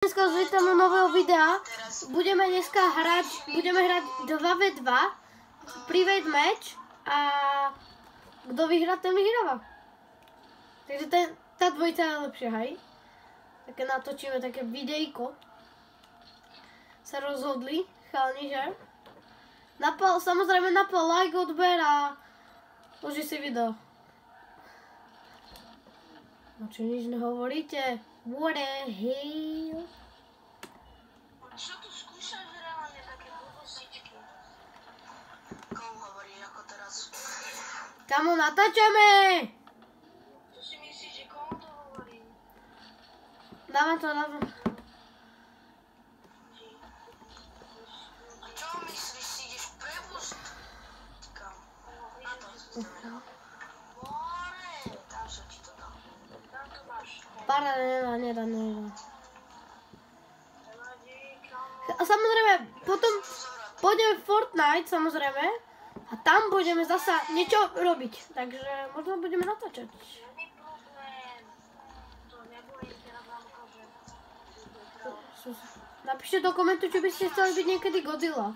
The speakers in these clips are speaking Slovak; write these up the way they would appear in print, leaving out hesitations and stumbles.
Dneska vás vítam do nového videa. Budeme hrať 2v2 private match a kto vyhrá, ten vyhráva. Takže tá dvojica je lepšia, hej? Také natočíme také videjko. Sa rozhodli, chalani, že? Samozrejme napal like, odber a môže si video. No čo nič nehovoríte? What the hell? Čo tu skúšaš reálne také blbosičky? Komu hovorí ako teraz? Kamo natáčame! Čo si myslíš, že komu to hovorím? Dávam to. A čo myslíš, si ideš prebúst? Kam? Na to si znamenal. More, tam som ti to dal. Tam to máš. Para, nedá. A samozrejme, potom pôjdeme v Fortnite, samozrejme. A tam budeme zasa niečo robiť. Takže možno budeme natáčať. Žiadny problém. To nebudem teraz vám ukážem. Napíšte do komentu, či by ste chceli byť niekedy Godzilla.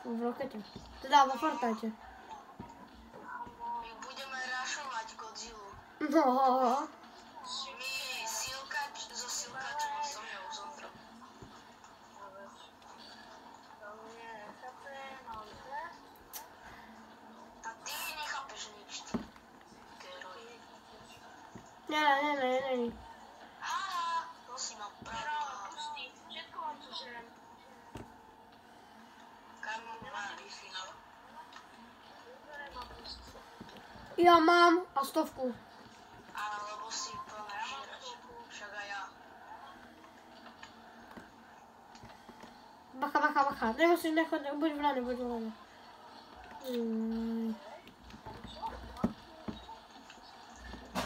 V Rokete. Teda vo Fortnite. My budeme rašovať Godzillu. No. My so silkačom som mňou zomrel. A ty nechápeš nič, ty. Geroj. Nie. Haha, prosím, mám pravdu. Pustí, všetko vám tu žerem. Karmu má Wi-Fi, no. Ja mám a 100. Áno, lebo si plný žerač. Však aj ja. Bacha. Nemusíš nechať, buď v rane.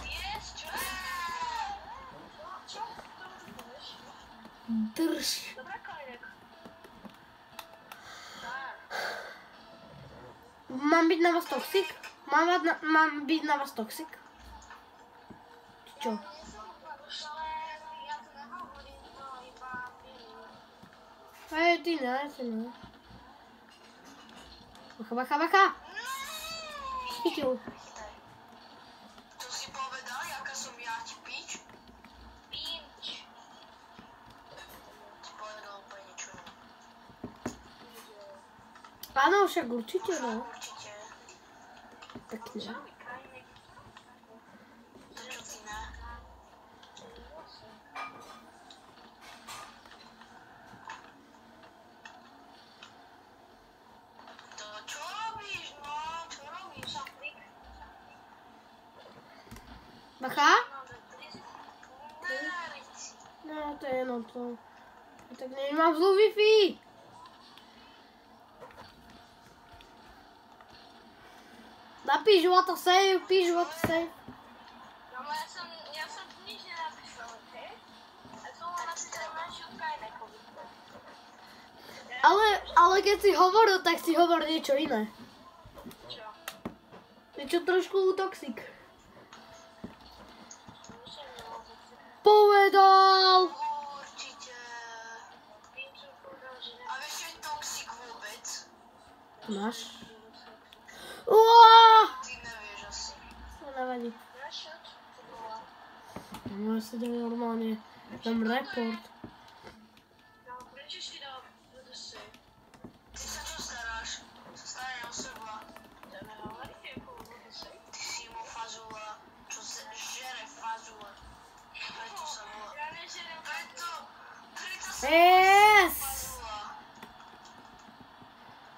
Yes, čo? Čo? Drž. Dobrá, Kajnek. Mám byť na vás toxic? Mám byť na vás toxic? Čo? Hej, ty ne. Bacha. Chytil. Čo si povedal, jaká som ja ti pič? Pič. Ti povedal úplne niečo. Áno, však určite, no. Určite. Pekne. To čo ty ne? To čo robíš, no? Čo robíš, šaflik? Bacha? Neriť si. No, to je jedno, to. Tak nemám zlú Wi-Fi. Napíš what to say. No, ja som tu nič nenapíšel, okej? A som len napísal našu Kajnekovi. Ale keď si hovoril, tak si hovor niečo iné. Čo? Niečo trošku toxic. Povedal! Určite. A vieš, čo je toxic vôbec? Máš? Uaaaa! Ty nevieš asi. To nevadí. Naša to bola. Môže sa dať normálne. Dám report. No, prečo si dal VDC? Ty sa čo staráš? Sa stará o seba. To nehovoríte ako VDC? Ty si mu fazula, čo žere fazula. Preto sa volá. Ja nežerem fazula. Preto sa Yes! fazula.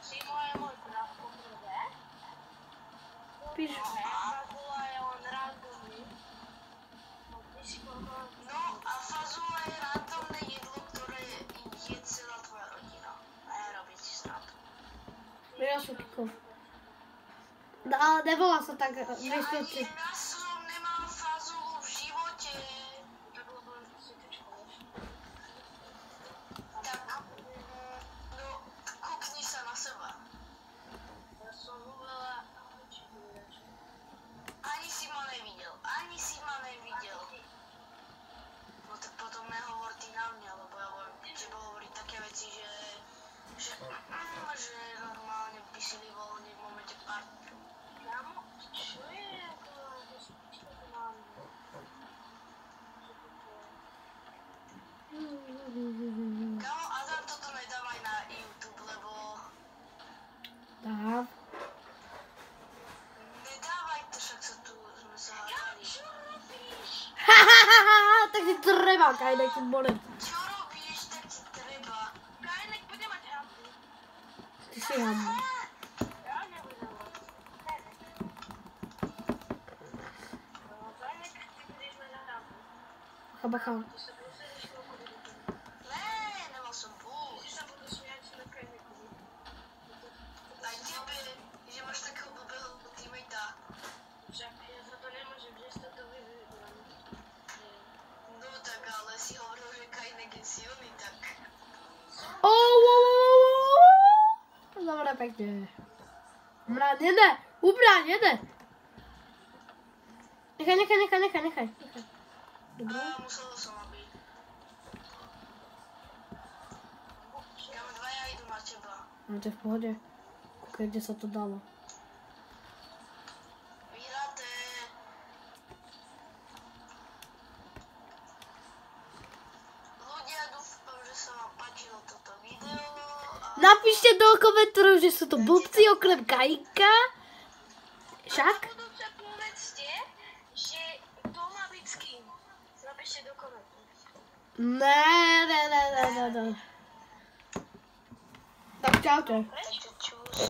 Si môj brat poprvé. Píš. Fazula je len randomný. No a fazula je randomné jedlo, ktoré je celá tvoja rodina. A ja robiť si srandu. Ja som pikov. Ale nevolá sa tak vysvetli. Ja som nemám fazulu v živote. Tak lebo si tečko, vieš. Tak, no, kúkni sa na seba. Ja som veľa... Ani si ma nevidel. No tak potom nehovor ty na mňa, lebo Kajnek, ty bolet. Čo robíš, tak ti treba. Kajnek bude mať hambu. Ty si hambu. Ja nebudem mať. Kajnek, ty budeš mať hambu. Bacha. Ty sa posedíš koľko bude. Ne, nemal som púšť. Ty sa budú smiať na Kajneku. Aj tebe, že máš takého blbého teammatea. Však ja za to nemôžem, že sa to vyvybrám. No tak, ale si hovoril, že Kajnek je silný, tak... Dobre, pekne. Mrát, jede. Ubrať, jede. Nechaj. Dobre. Muselo som, aby... Ja mám dvaja idú na teba. No to je v pohode. Kde sa to dalo? Vyhraté. Ľudia, dúfam, že sa vám páčilo toto video. Napíšte do komentárov, že sú to blbci okrem Kajka. Však? Budúce povedzte, že to má byť s kým. Napíšte do komentárov. Ne. Tak čaute. Prečo?